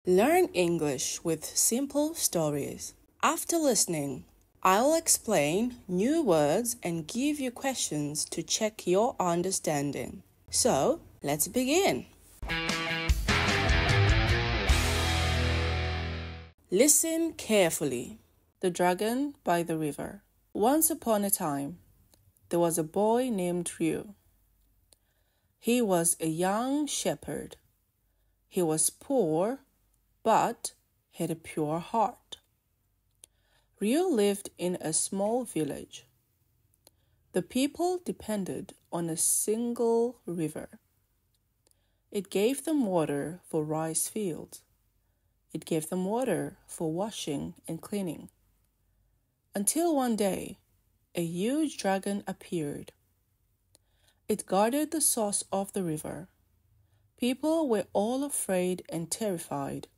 Learn English with simple stories. After listening, I'll explain new words and give you questions to check your understanding. So, let's begin. Listen carefully. The Dragon by the River. Once upon a time, there was a boy named Ryu. He was a young shepherd. He was poor, but had a pure heart. Ryu lived in a small village. The people depended on a single river. It gave them water for rice fields. It gave them water for washing and cleaning. Until one day, a huge dragon appeared. It guarded the source of the river. People were all afraid and terrified.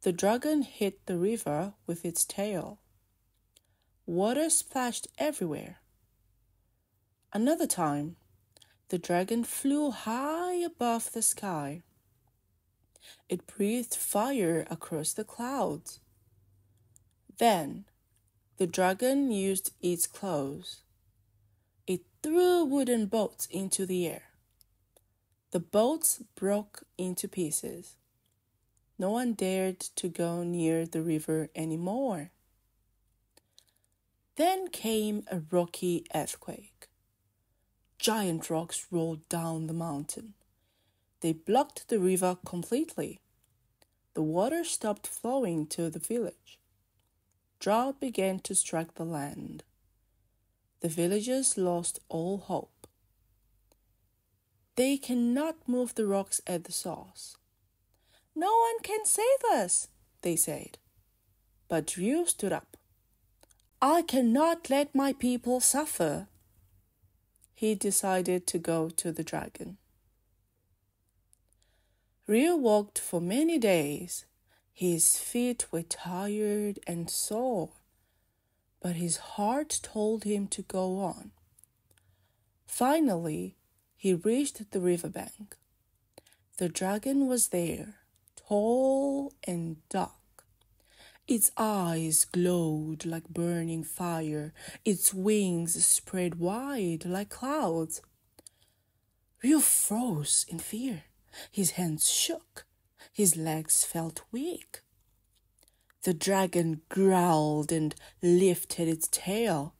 The dragon hit the river with its tail. Water splashed everywhere. Another time, the dragon flew high above the sky. It breathed fire across the clouds. Then, the dragon used its claws. It threw wooden boats into the air. The boats broke into pieces. No one dared to go near the river anymore. Then came a rocky earthquake. Giant rocks rolled down the mountain. They blocked the river completely. The water stopped flowing to the village. Drought began to strike the land. The villagers lost all hope. They cannot move the rocks at the source. No one can save us, they said. But Ryu stood up. I cannot let my people suffer. He decided to go to the dragon. Ryu walked for many days. His feet were tired and sore, but his heart told him to go on. Finally, he reached the riverbank. The dragon was there, tall and dark. Its eyes glowed like burning fire. Its wings spread wide like clouds. Ryu froze in fear. His hands shook. His legs felt weak. The dragon growled and lifted its tail.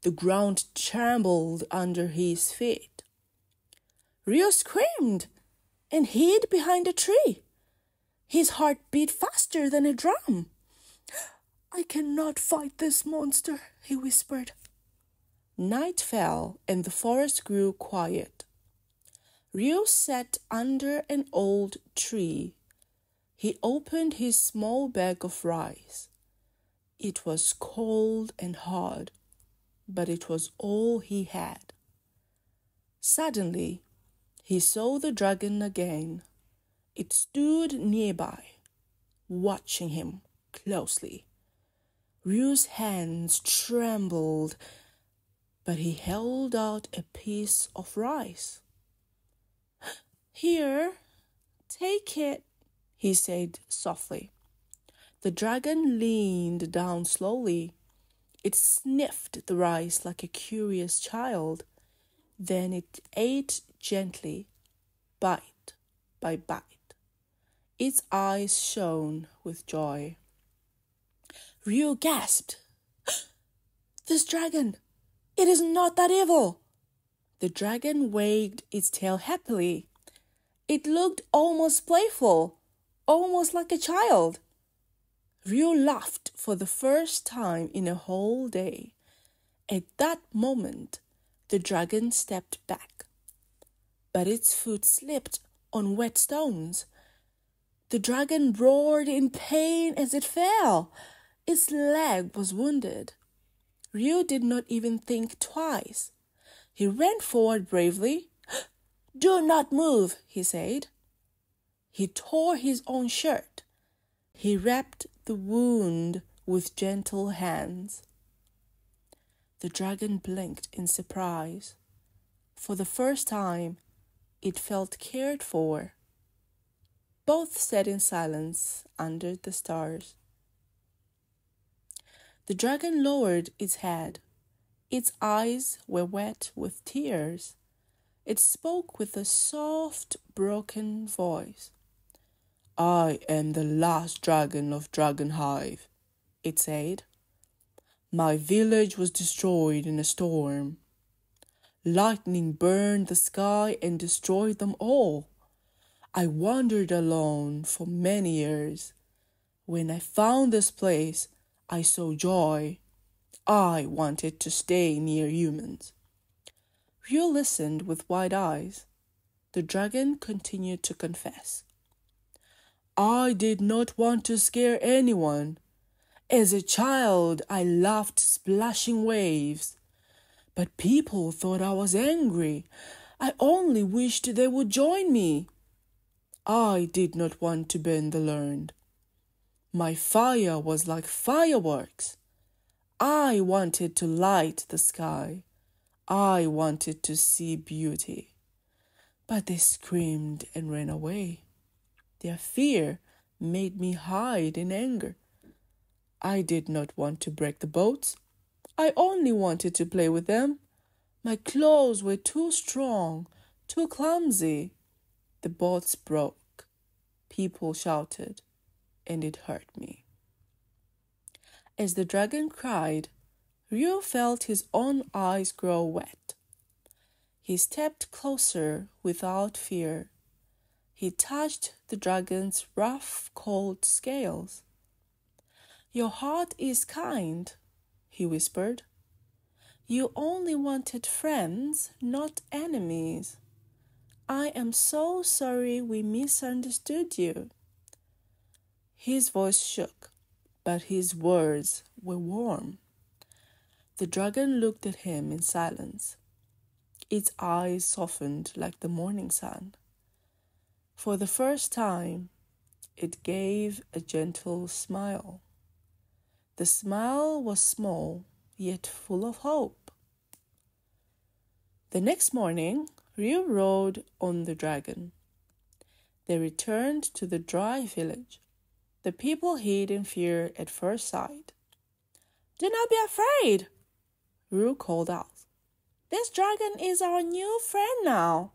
The ground trembled under his feet. Ryu screamed and hid behind a tree. His heart beat faster than a drum. I cannot fight this monster, he whispered. Night fell and the forest grew quiet. Ryu sat under an old tree. He opened his small bag of rice. It was cold and hard, but it was all he had. Suddenly, he saw the dragon again. It stood nearby, watching him closely. Ryu's hands trembled, but he held out a piece of rice. Here, take it, he said softly. The dragon leaned down slowly. It sniffed the rice like a curious child. Then it ate gently, bite by bite. Its eyes shone with joy. Ryu gasped. This dragon, it is not that evil. The dragon wagged its tail happily. It looked almost playful, almost like a child. Ryu laughed for the first time in a whole day. At that moment, the dragon stepped back, but its foot slipped on wet stones. The dragon roared in pain as it fell. Its leg was wounded. Ryu did not even think twice. He ran forward bravely. Do not move, he said. He tore his own shirt. He wrapped the wound with gentle hands. The dragon blinked in surprise. For the first time, it felt cared for. Both sat in silence under the stars. The dragon lowered its head. Its eyes were wet with tears. It spoke with a soft, broken voice. "I am the last dragon of Dragon Hive," it said. "My village was destroyed in a storm. Lightning burned the sky and destroyed them all. I wandered alone for many years. When I found this place, I saw joy. I wanted to stay near humans." Ryu listened with wide eyes. The dragon continued to confess. "I did not want to scare anyone. As a child, I loved splashing waves. But people thought I was angry. I only wished they would join me. I did not want to burn the land. My fire was like fireworks. I wanted to light the sky. I wanted to see beauty. But they screamed and ran away. Their fear made me hide in anger. I did not want to break the boats. I only wanted to play with them. My claws were too strong, too clumsy. The boats broke. People shouted, and it hurt me." As the dragon cried, Ryu felt his own eyes grow wet. He stepped closer without fear. He touched the dragon's rough, cold scales. "Your heart is kind," he whispered. "You only wanted friends, not enemies. I am so sorry we misunderstood you." His voice shook, but his words were warm. The dragon looked at him in silence. Its eyes softened like the morning sun. For the first time, it gave a gentle smile. The smile was small, yet full of hope. The next morning, Ryu rode on the dragon. They returned to the dry village. The people hid in fear at first sight. "Do not be afraid," Ryu called out. "This dragon is our new friend now."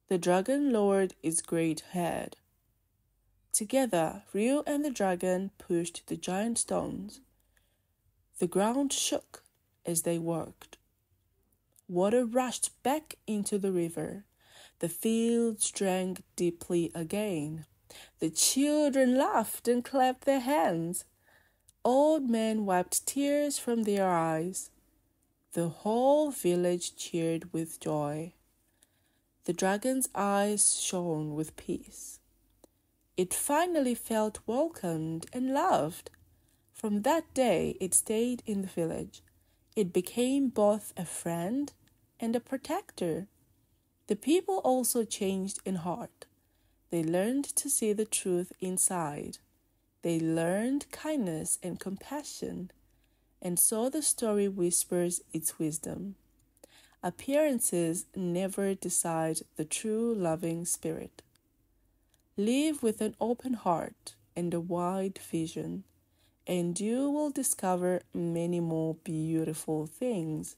The dragon lowered its great head. Together, Ryu and the dragon pushed the giant stones. The ground shook as they worked. Water rushed back into the river. The fields drank deeply again. The children laughed and clapped their hands. Old men wiped tears from their eyes. The whole village cheered with joy. The dragon's eyes shone with peace. It finally felt welcomed and loved. From that day, it stayed in the village. It became both a friend and a protector. The people also changed in heart. They learned to see the truth inside. They learned kindness and compassion. And so the story whispers its wisdom. Appearances never decide the true loving spirit. Live with an open heart and a wide vision, and you will discover many more beautiful things.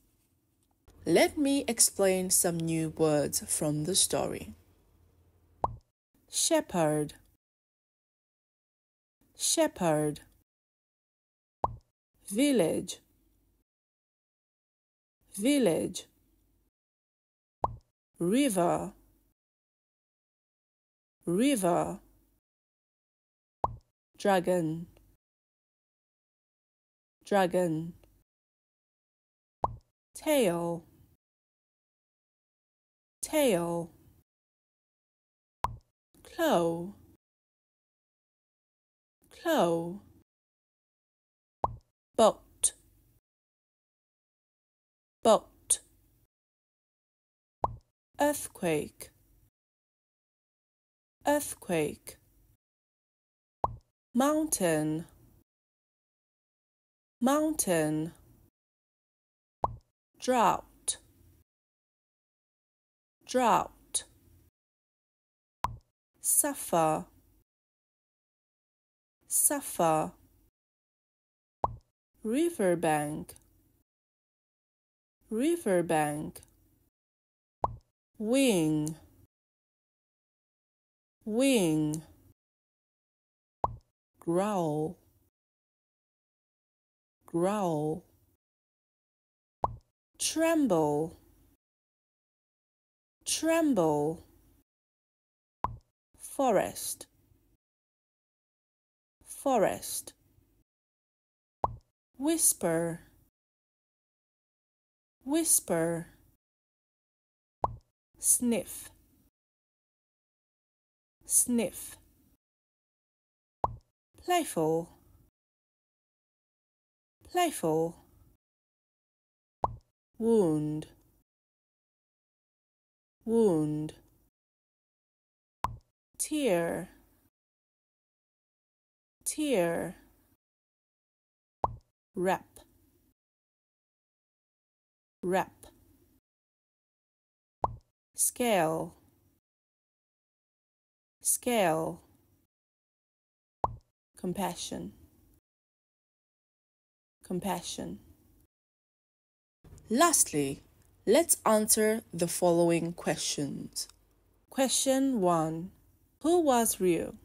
Let me explain some new words from the story. Shepherd, shepherd. Village, village. River, river. Dragon, dragon. Tail, tail. Claw, claw. Boat, boat. Earthquake, earthquake. Mountain, mountain. Drought, drought. Suffer, suffer, riverbank, riverbank, wing, wing, growl, growl, tremble, tremble, forest, forest, whisper, whisper, sniff, sniff, playful, playful, wound, wound, tear, tear, wrap, wrap, scale, scale, compassion, compassion. Lastly, let's answer the following questions. Question 1. Who was Ryu?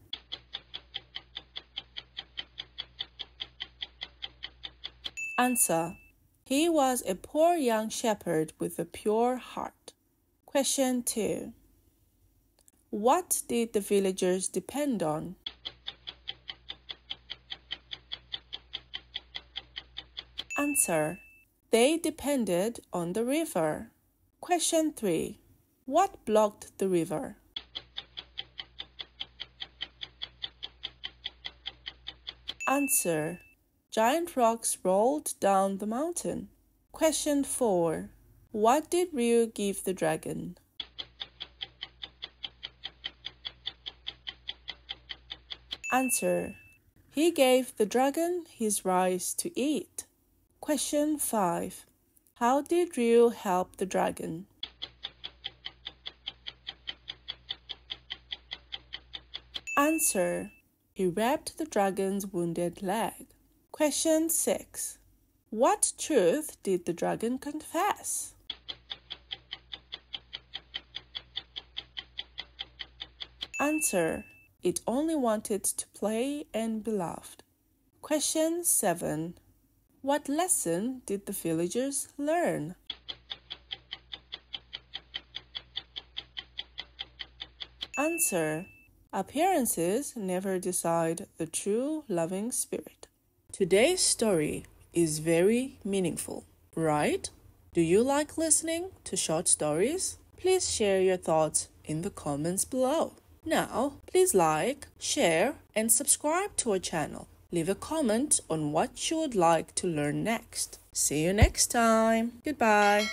Answer. He was a poor young shepherd with a pure heart. Question 2. What did the villagers depend on? Answer. They depended on the river. Question 3. What blocked the river? Answer. Giant rocks rolled down the mountain. Question 4. What did Ryu give the dragon? Answer. He gave the dragon his rice to eat. Question 5. How did Ryu help the dragon? Answer. He wrapped the dragon's wounded leg. Question 6. What truth did the dragon confess? Answer. It only wanted to play and be loved. Question 7. What lesson did the villagers learn? Answer. Appearances never decide the true loving spirit. Today's story is very meaningful, right? Do you like listening to short stories? Please share your thoughts in the comments below. Now, please like, share, and subscribe to our channel. Leave a comment on what you would like to learn next. See you next time. Goodbye.